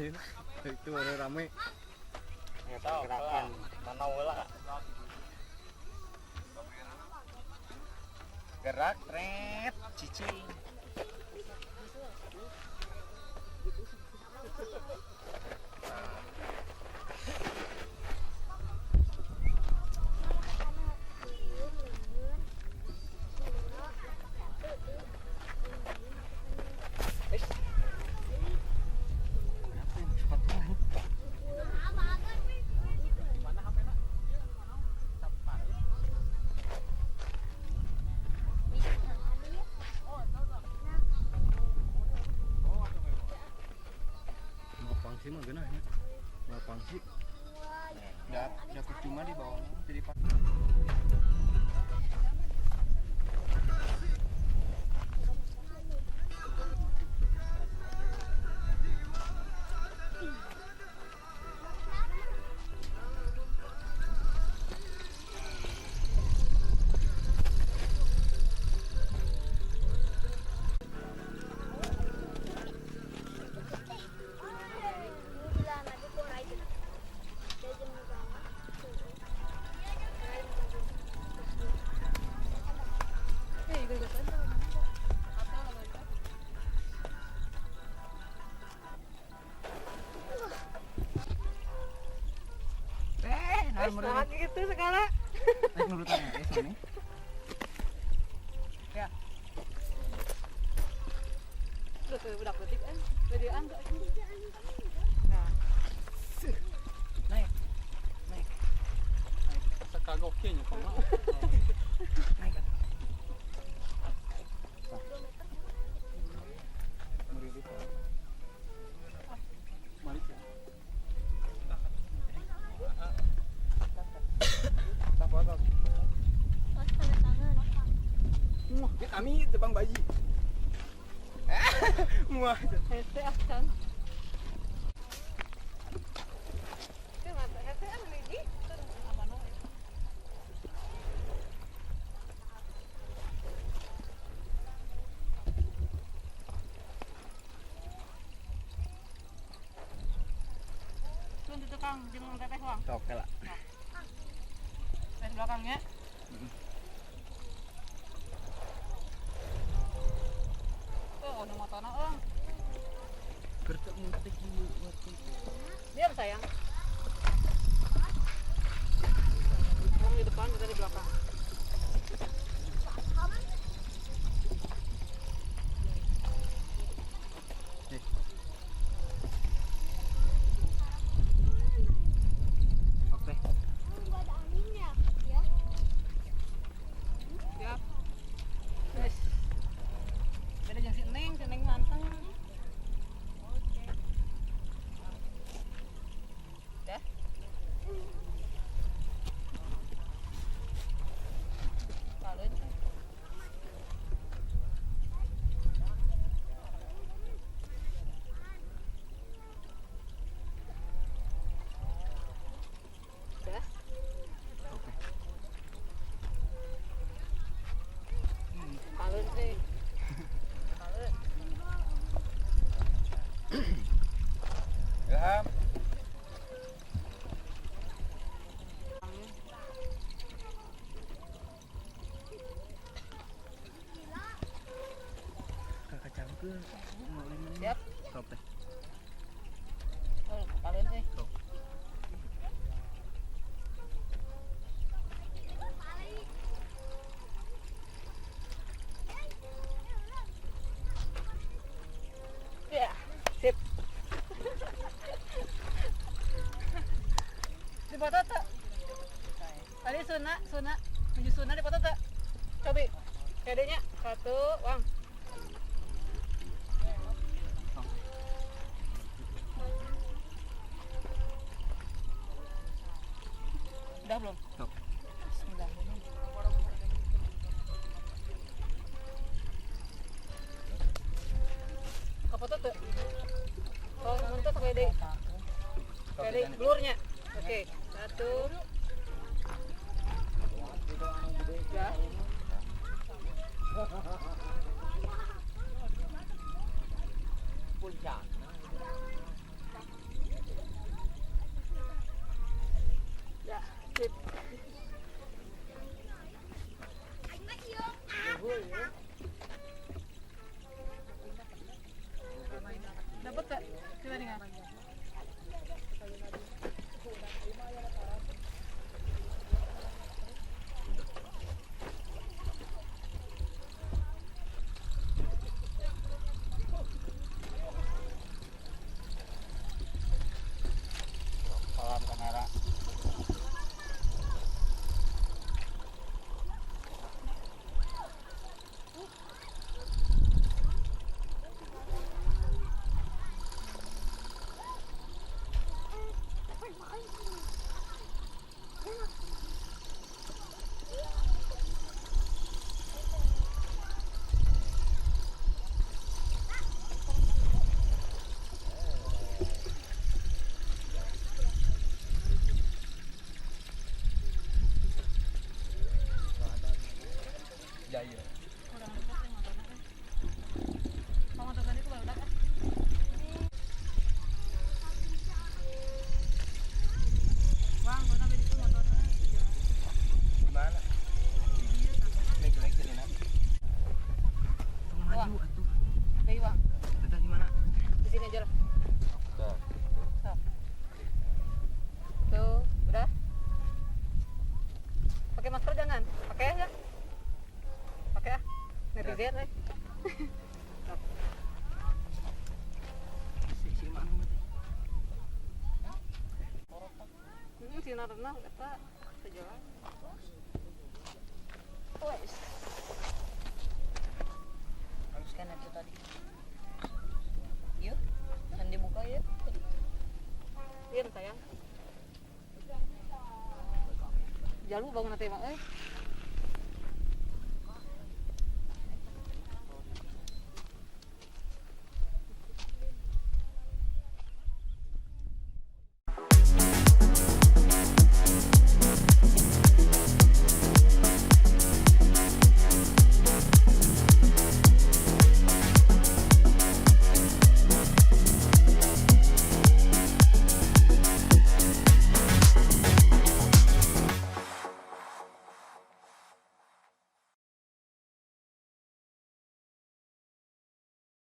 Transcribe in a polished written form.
ya. Itu rame. Ya pergerakan mana ulah. Gerak tret cicing. Pangsi mah genah ya. Mau pangsi. Dapat cuma di bawahnya jadi pak. Nah, gitu segala. Naik nurutan ya sini. Ya. Tuh budak petik kan. Jadi angkat. Nah. Naik. Sekagoknya kok mau. Naik. Merilis. Balik ya. Kami tebang bayi. Muah. Hese akan. Kenapa hese an lagi? Apa no? Tun itu Kang jeung teteh Wang. Sok lah. Di belakangnya. Oh, udah matana, Ong. Bertemu tekiu waktu. Diam, sayang. Ong di depan, kita di belakang. Oke. Siap. Yes. Beda jeung si Neng manteng. Dah. Paleun. Dah. Paleun teh. Ya. Kakak cangkeun. Siap. Sok teh. Oh, paleun teh. Sok. Ya, sip. Di foto tuh. Tadi Suna, menuju Suna di foto tuh. Cobi, pedenya 1, Wang. Udah belum? Sok. Bismillah. Ke foto tuh. Oh, untuk pede. Pede blurnya. Oke, 1. Ya. Puncak. Jaya. Kurang dekat yang motornya kan. Kalau motor tadi aku baru kan. Wang, kau sampai itu motornya. Di mana? Di dia sampai. Leg jadi nak. Tong Wang. maju atuh. Dari Wang. Tetap di mana? Di sini aja lah. Tuh. Tuh. Tuh, udah. Pakai masker jangan. Pakai aja. Pakai ah. Netizen nih. Si mana nanti? Sinar renang kata sejalan. Wes. Haruskan itu tadi. Yuk, kan dibuka ya. Iya sayang. Jalu bangun nanti mak